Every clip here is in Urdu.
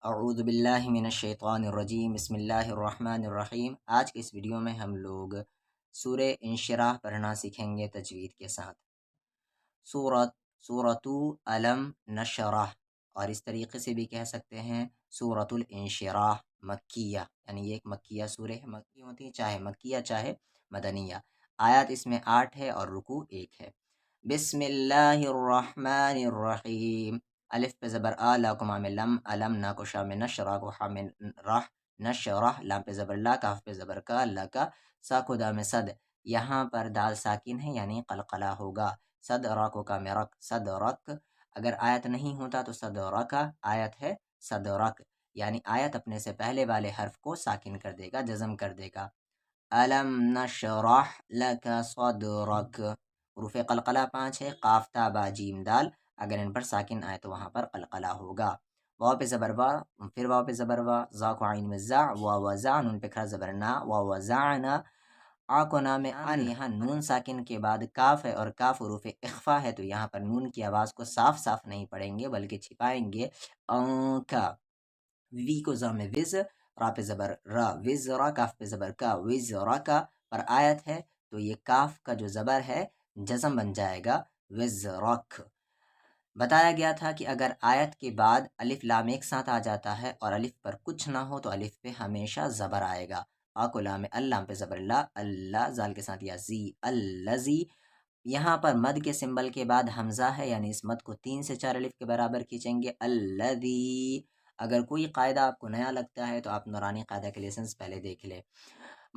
اعوذ باللہ من الشیطان الرجیم بسم اللہ الرحمن الرحیم۔ آج کے اس ویڈیو میں ہم لوگ سورہ انشراح پڑھنا سیکھیں گے تجوید کے ساتھ۔ سورۃ علم نشرح، اور اس طریقے سے بھی کہہ سکتے ہیں سورۃ الانشراح مکیہ، یعنی یہ ایک مکیہ سورہ ہے، مکی ہوتی ہے چاہے مکیہ چاہے مدنیہ۔ آیات اس میں 8 ہے اور رکوع 1 ہے۔ بسم اللہ الرحمن الرحیم۔ الف پہ زبر آ، لا کو مام لم، علم نا کو شام نشرا کو حام رح، نشرح لام پہ زبر لا، کاف پہ زبر کا، اللہ کا، سا کو دام صد، یہاں پر دال ساکن ہے یعنی قلقلہ ہوگا۔ صد را کو کام رک، صد رک، اگر آیت نہیں ہوتا تو صد رکا، آیت ہے صد رک، یعنی آیت اپنے سے پہلے والے حرف کو ساکن کر دے گا، جزم کر دے گا۔ علم نشرح لک صدرک، حروف قلقلہ 5 ہے، قاف تا با جیم دال، اگر ان پر ساکن آئے تو وہاں پر قلقلہ ہوگا۔ واو پہ زبر وا، پھر واو پہ زبر وا، زا کو عین میں زع، وا وزع، نون پہ کھڑا زبر نا، وا وزعنا، آ کو نام ان، یہاں نون ساکن کے بعد کاف ہے اور کاف حروف اخفا ہے، تو یہاں پر نون کی آواز کو صاف صاف نہیں پڑھیں گے بلکہ چھپائیں گے۔ کا، وی کو زا میں وز، را پہ زبر را، وز را، کاف پہ زبر کا، وز را کا، پر آیت ہے تو یہ کاف کا جو زبر ہے جزم بن جائے گا، وز رک۔ بتایا گیا تھا کہ اگر آیت کے بعد الف لام ایک ساتھ آ جاتا ہے اور الف پر کچھ نہ ہو تو الف پہ ہمیشہ زبر آئے گا۔ آ کو لام اللہ پہ زبر اللہ، اللہ زال کے ساتھ یا زی، الزی، یہاں پر مد کے سمبل کے بعد حمزہ ہے، یعنی اس مد کو 3 سے 4 الف کے برابر کھینچیں گے، الذی۔ اگر کوئی قاعدہ آپ کو نیا لگتا ہے تو آپ نورانی قاعدہ کے لیسنس پہلے دیکھ لیں۔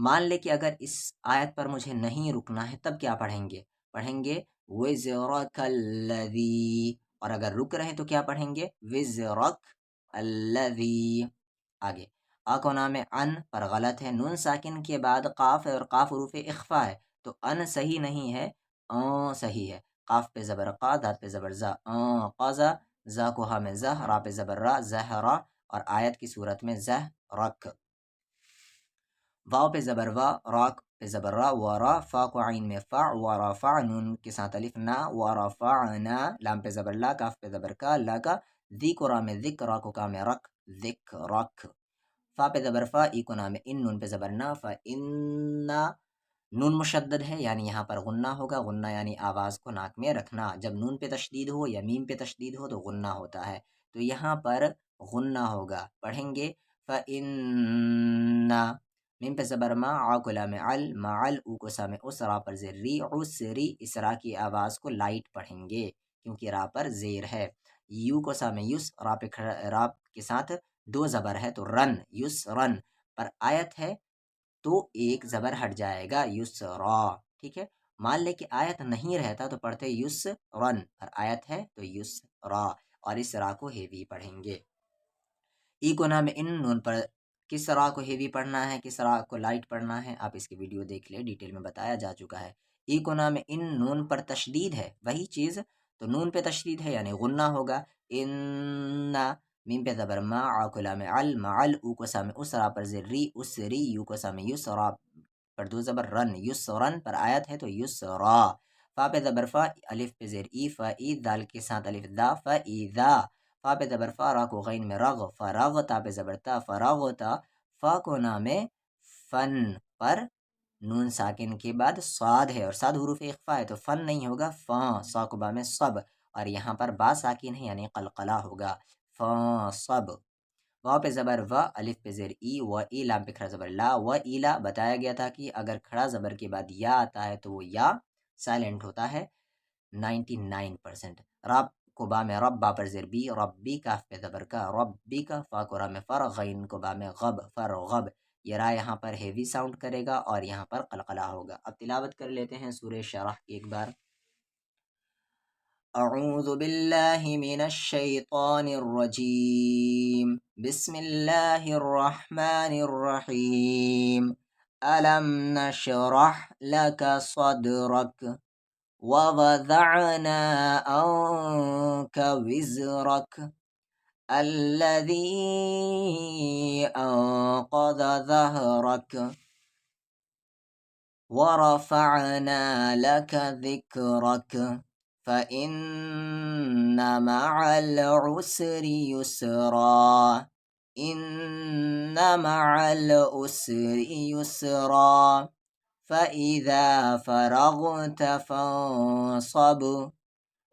مان لے کہ اگر اس آیت پر مجھے نہیں رکنا ہے تب کیا پڑھیں گے؟ پڑھیں گے وزرک الذی، اور اگر رک رہے تو کیا پڑھیں گے؟ وزرک الذی۔ آگے آ کو نام ان پر غلط ہے، نون ساکن کے بعد قاف ہے اور قاف حروف اخفا ہے، تو ان صحیح نہیں ہے، صحیح ہے۔ قاف پہ زبر قا، دال پہ زبر زا، قضا، زا کو ہا میں زہ، را پہ زبر را، زہرا، اور آیت کی صورت میں زہرک۔ واو پہ زبر وا، را پہ زبر را، ورا، فا کو عین میں فا، ورفع، نون کے ساتھ الف نا، ورفعنا، لام پہ زبر لا، کاف پہ زبر کا، لا کا، ذی کو را میں ذک، را کو کا میں رک، ذک رک۔ فا پہ زبر فا، ای کو نام ان، نون پہ زبر نا، فا اننا، نون مشدد ہے یعنی یہاں پر غنہ ہوگا، غنہ یعنی آواز کو ناک میں رکھنا، جب نون پہ تشدید ہو یا میم پہ تشدید ہو تو غنہ ہوتا ہے، تو یہاں پر غنہ ہوگا، پڑھیں گے فَإِنَّا، میم پہ زبر ما، آ کو لام عل، معل، او کو سام اس، را پر زیر ری، عسری، اس را کی آواز کو لائٹ پڑھیں گے کیونکہ را پر زیر ہے۔ یو کو سام یس، را کے ساتھ 2 زبر ہے تو رن، یس رن، پر آیت ہے تو ایک زبر ہٹ جائے گا، یسرا، ٹھیک ہے۔ مان لے کہ آیت نہیں رہتا تو پڑھتے یسرن، پر آیت ہے تو یسرا، اور اس را کو ہیوی پڑھیں گے۔ ای کو نام ان، نون پر کس را کو ہیوی پڑھنا ہے، کس را کو لائٹ پڑھنا ہے، آپ اس کی ویڈیو دیکھ لیں، ڈیٹیل میں بتایا جا چکا ہے۔ ای کو نام ان، نون پر تشدید ہے، وہی چیز، تو نون پہ تشدید ہے یعنی غنہ ہوگا، ان، میم پہ زبر ما، آ کو لام عل، معل، او کو سام اس، را پر زیر ری، اسری، یو کو سام یس، را پر 2 زبر رن، یسرن، پر آیت ہے تو یسرا۔ فا پہ زبر فا، الف پہ زیر ای، فا ای، دال کے ساتھ الف دا، فا ایذا، فا پہ زبر فا، را کو غین میں رغ، فرغ، تا پہ زبر تا، فرغتا، فا کو نام فن، پر نون ساکن کے بعد صاد ہے اور صاد حروف اخفا ہے تو فن نہیں ہوگا، فاں، سا کو با میں صب، اور یہاں پر با ساکن ہے یعنی قلقلہ ہوگا، فاں صب۔ واو پہ زبر و، الف پہ زیر ای، و ای، لام پہ کھڑا زبر لا، و ایلا، بتایا گیا تھا کہ اگر کھڑا زبر کے بعد یا آتا ہے تو وہ یا سائلنٹ ہوتا ہے 99%۔ رب کو با میں رب، با پر زیر بی، ربی، کاف پہ زبر کا، ربی کا، فا کو را میں فر، غین کو با میں غب، فر غب، یہ را یہاں پر ہیوی ساؤنڈ کرے گا اور یہاں پر قلقلہ ہوگا۔ اب تلاوت کر لیتے ہیں سورہ شرح ایک بار۔ اعوذ باللہ من الشیطان الرجیم، بسم اللہ الرحمن الرحیم، الم نشرح لک صدرک، ووضعنا عنك وزرك الذي أنقض ظهرك ورفعنا لك ذكرك فإن مع العسر يسرا إن مع العسر يسرا فإذا فرغت فانصب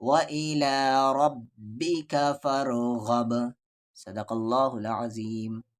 وإلى ربك فارغب. صدق الله العظيم.